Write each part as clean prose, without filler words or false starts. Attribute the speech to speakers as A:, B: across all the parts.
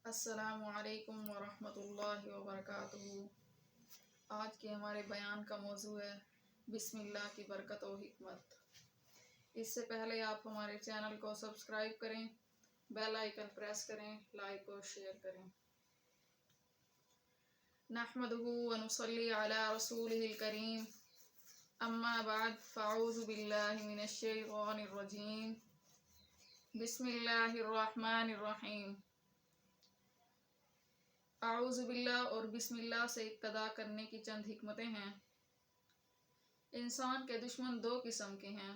A: السلام علیکم ورحمۃ اللہ وبرکاتہ۔ آج کے ہمارے بیان کا موضوع ہے بسم اللہ کی برکت و حکمت۔ اس سے پہلے آپ ہمارے چینل کو سبسکرائب کریں، بیل آئیکن پریس کریں، لائک اور شیئر کریں۔ نحمدہ ونصلی علی رسولہ الکریم، اما بعد فاعوذ باللہ من الشیطان الرجیم، بسم اللہ الرحمن الرحیم۔ اعوذ باللہ اور بسم اللہ سے ابتدا کرنے کی چند حکمتیں ہیں۔ انسان کے دشمن دو قسم کے ہیں،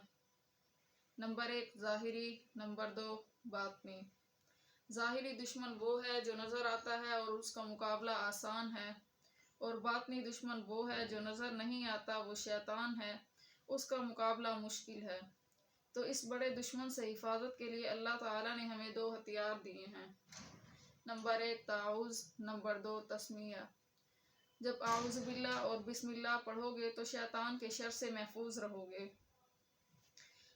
A: نمبر 1 ظاہری، نمبر 2 باطنی۔ ظاہری دشمن وہ ہے جو نظر آتا ہے اور اس کا مقابلہ آسان ہے، اور باطنی دشمن وہ ہے جو نظر نہیں آتا، وہ شیطان ہے، اس کا مقابلہ مشکل ہے۔ تو اس بڑے دشمن سے حفاظت کے لیے اللہ تعالیٰ نے ہمیں دو ہتھیار دیے ہیں، نمبر 1 تعوذ، نمبر 2 تسمیہ۔ جب اعوذ باللہ اور بسم اللہ پڑھو گے تو شیطان کے شر سے محفوظ رہو گے۔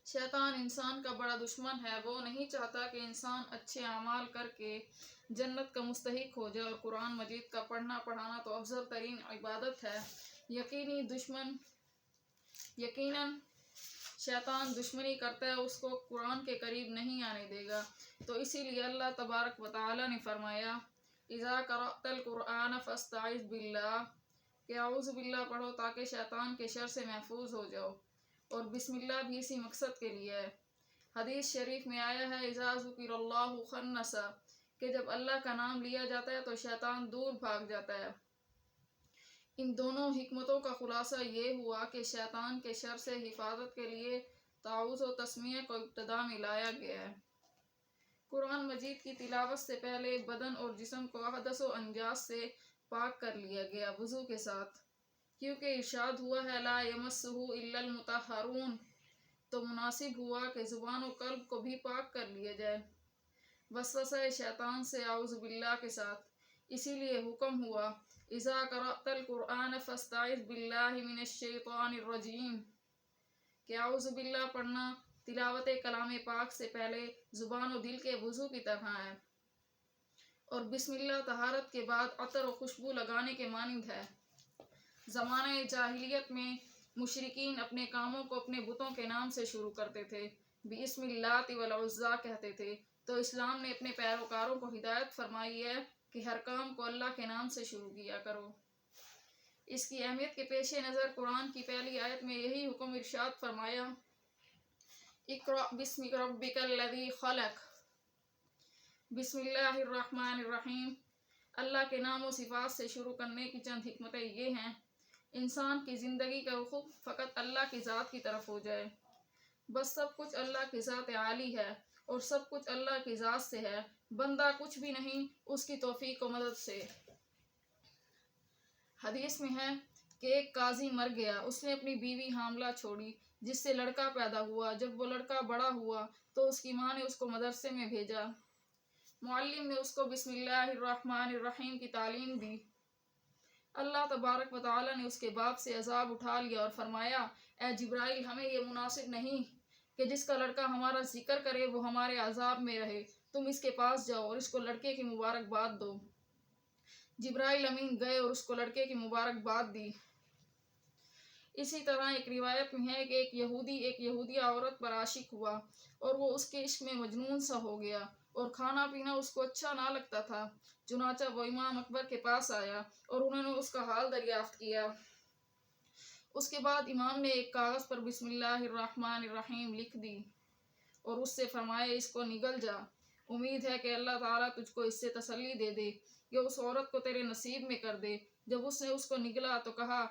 A: شیطان انسان کا بڑا دشمن ہے، وہ نہیں چاہتا کہ انسان اچھے اعمال کر کے جنت کا مستحق ہو جائے، اور قرآن مجید کا پڑھنا پڑھانا تو افضل ترین عبادت ہے۔ یقیناً شیطان دشمنی کرتا ہے، اس کو قرآن کے قریب نہیں آنے دے گا۔ تو اسی لیے اللہ تبارک و تعالی نے فرمایا اذا قرأت القرآن فاستعذ باللہ، کہ اعوذ باللہ پڑھو تاکہ شیطان کے شر سے محفوظ ہو جاؤ، اور بسم اللہ بھی اسی مقصد کے لیے ہے۔ حدیث شریف میں آیا ہے اذا ذکر اللہ خنس، کہ جب اللہ کا نام لیا جاتا ہے تو شیطان دور بھاگ جاتا ہے۔ ان دونوں حکمتوں کا خلاصہ یہ ہوا کہ شیطان کے شر سے حفاظت کے لیے تعوذ و تسمیہ کو ابتدا میں لایا گیا ہے۔ قرآن مجید کی تلاوت سے پہلے بدن اور جسم کو حدث و انجاس سے پاک کر لیا گیا وضو کے ساتھ، کیونکہ ارشاد ہوا ہے لا یمسہ الا المطہرون، تو مناسب ہوا کہ زبان و قلب کو بھی پاک کر لیا جائے وسوسہ شیطان سے اعوذ باللہ کے ساتھ۔ اسی لیے حکم ہوا اذا قرأت القرآن فاستعذ باللہ من الشیطان الرجیم، کہ اعوذ باللہ پڑھنا تلاوت کلام پاک سے پہلے زبان و دل کے وضو کی طرح ہے، اور بسم اللہ طہارت کے بعد عطر و خوشبو لگانے کے مانند ہے۔ زمانہ جاہلیت میں مشرکین اپنے کاموں کو اپنے بتوں کے نام سے شروع کرتے تھے، بسم اللات والعزیٰ کہتے تھے۔ تو اسلام نے اپنے پیروکاروں کو ہدایت فرمائی ہے کہ ہر کام کو اللہ کے نام سے شروع کیا کرو۔ اس کی اہمیت کے پیش نظر قرآن کی پہلی آیت میں یہی حکم ارشاد فرمایا اقرأ بسم ربک الذی خلق۔ بسم اللہ الرحمن الرحیم۔ اللہ کے نام و صفات سے شروع کرنے کی چند حکمتیں یہ ہیں، انسان کی زندگی کا رخ فقط اللہ کی ذات کی طرف ہو جائے، بس سب کچھ اللہ کی ذات عالی ہے، اور سب کچھ اللہ کی ذات سے ہے، بندہ کچھ بھی نہیں اس کی توفیق و مدد سے۔ حدیث میں ہے کہ ایک قاضی مر گیا، اس نے اپنی بیوی حاملہ چھوڑی جس سے لڑکا پیدا ہوا۔ جب وہ لڑکا بڑا ہوا تو اس کی ماں نے اس کو مدرسے میں بھیجا، معلم نے اس کو بسم اللہ الرحمن الرحیم کی تعلیم دی۔ اللہ تبارک و تعالی نے اس کے باپ سے عذاب اٹھا لیا اور فرمایا اے جبرائیل، ہمیں یہ مناسب نہیں کہ جس کا لڑکا ہمارا ذکر کرے وہ ہمارے عذاب میں رہے، تم اس کے پاس جاؤ اور اس کو لڑکے کی مبارکباد دو۔ جبرائیل امین گئے اور اس کو لڑکے کی مبارکباد دی۔ اسی طرح ایک روایت میں ہے کہ ایک یہودیہ عورت پر عاشق ہوا، اور وہ اس کے عشق میں مجنون سا ہو گیا، اور کھانا پینا اس کو اچھا نہ لگتا تھا۔ چنانچہ وہ امام اکبر کے پاس آیا اور انہوں نے اس کا حال دریافت کیا۔ اس کے بعد امام نے ایک کاغذ پر بسم اللہ الرحمن الرحیم لکھ دی اور اس سے فرمایا اس کو نگل جا، امید ہے کہ اللہ تعالیٰ تجھ کو اس سے تسلی دے دے کہ اس عورت کو تیرے نصیب میں کر دے۔ جب اس نے اس کو نگلا تو کہا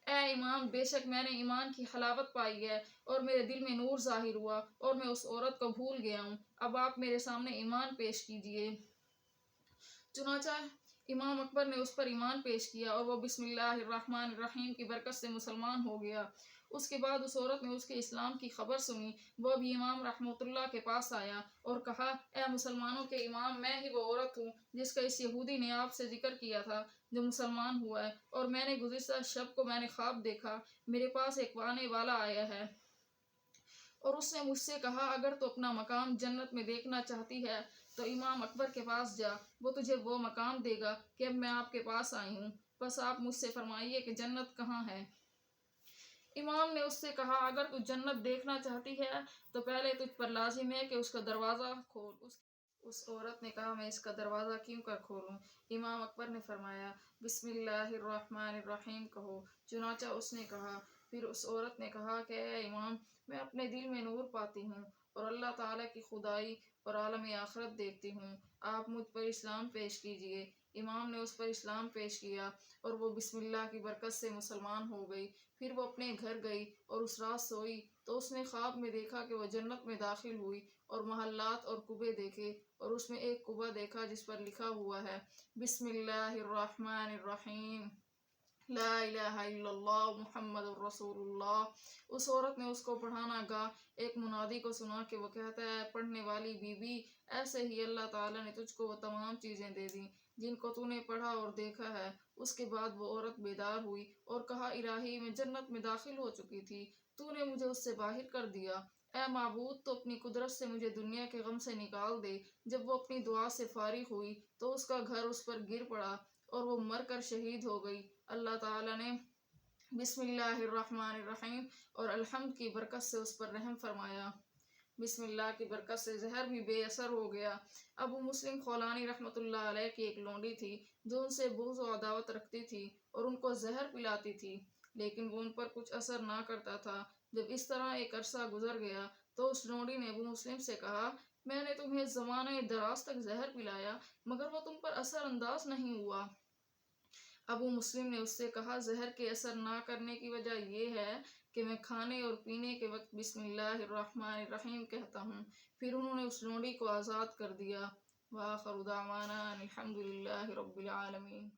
A: اے امام، بے شک میں نے ایمان کی حلاوت پائی ہے اور میرے دل میں نور ظاہر ہوا اور میں اس عورت کو بھول گیا ہوں، اب آپ میرے سامنے ایمان پیش کیجئے۔ چنانچہ امام اکبر نے اس پر ایمان پیش کیا اور وہ بسم اللہ الرحمن الرحیم کی برکت سے مسلمان ہو گیا۔ اس کے بعد اس عورت نے اس کے اسلام کی خبر سنی، وہ بھی امام رحمۃ اللہ کے پاس آیا اور کہا اے مسلمانوں کے امام، میں ہی وہ عورت ہوں جس کا اس یہودی نے آپ سے ذکر کیا تھا جو مسلمان ہوا ہے، اور میں نے گزشتہ شب کو میں نے خواب دیکھا، میرے پاس ایک آنے والا آیا ہے اور اس نے مجھ سے کہا اگر تو اپنا مقام جنت میں دیکھنا چاہتی ہے تو امام اکبر کے پاس جا، وہ تجھے وہ مقام دے گا کہ اب میں آپ کے پاس آئی ہوں، بس آپ مجھ سے فرمائیے کہ جنت کہاں ہے۔ امام نے اس سے کہا اگر تو جنت دیکھنا چاہتی ہے تو پہلے تجھ پر لازم ہے کہ اس کا دروازہ کھول۔ اس عورت نے کہا میں اس کا دروازہ کیوں کر کھولوں؟ امام اکبر نے فرمایا بسم اللہ الرحمن الرحیم کہو۔ چنانچہ اس نے کہا۔ پھر اس عورت نے کہا کہ اے امام، میں اپنے دل میں نور پاتی ہوں اور اللہ تعالیٰ کی خدائی اور عالم آخرت دیکھتی ہوں، آپ مجھ پر اسلام پیش کیجئے۔ امام نے اس پر اسلام پیش کیا اور وہ بسم اللہ کی برکت سے مسلمان ہو گئی۔ پھر وہ اپنے گھر گئی اور اس رات سوئی تو اس نے خواب میں دیکھا کہ وہ جنت میں داخل ہوئی اور محلات اور کعبے دیکھے، اور اس میں ایک کعبہ دیکھا جس پر لکھا ہوا ہے بسم اللہ الرحمن الرحیم لا الہ الا اللہ محمد الرسول اللہ۔ اس عورت نے اس کو پڑھانا گا۔ ایک منادی کو سنا کہ وہ کہتا ہے پڑھنے والی بی بی، ایسے ہی اللہ تعالیٰ نے تجھ کو وہ تمام چیزیں دے دیں جن کو تو نے پڑھا اور دیکھا ہے۔ اس کے بعد وہ عورت بیدار ہوئی اور کہا الہی میں جنت میں داخل ہو چکی تھی، تو نے مجھے اس سے باہر کر دیا۔ اے معبود تو اپنی قدرت سے مجھے دنیا کے غم سے نکال دے۔ جب وہ اپنی دعا سے فارغ ہوئی تو اس کا گھر اس پر گر پڑا اور وہ مر کر شہید ہو گئی۔ اللہ تعالیٰ نے بسم اللہ الرحمن الرحیم اور الحمد کی برکت سے اس پر رحم فرمایا۔ بسم اللہ کی برکت سے زہر بھی بے اثر ہو گیا۔ ابو مسلم خولانی رحمۃ اللہ علیہ کی ایک لونڈی تھی جو ان سے بغض و عداوت رکھتی تھی اور ان کو زہر پلاتی تھی، لیکن وہ ان پر کچھ اثر نہ کرتا تھا۔ جب اس طرح ایک عرصہ گزر گیا تو اس لونڈی نے ابو مسلم سے کہا میں نے تمہیں زمانہ دراز تک زہر پلایا مگر وہ تم پر اثر انداز نہیں ہوا۔ ابو مسلم نے اس سے کہا زہر کے اثر نہ کرنے کی وجہ یہ ہے کہ میں کھانے اور پینے کے وقت بسم اللہ الرحمن الرحیم کہتا ہوں۔ پھر انہوں نے اس لونڈی کو آزاد کر دیا۔ وآخر دعوانا ان الحمد للہ رب العالمین۔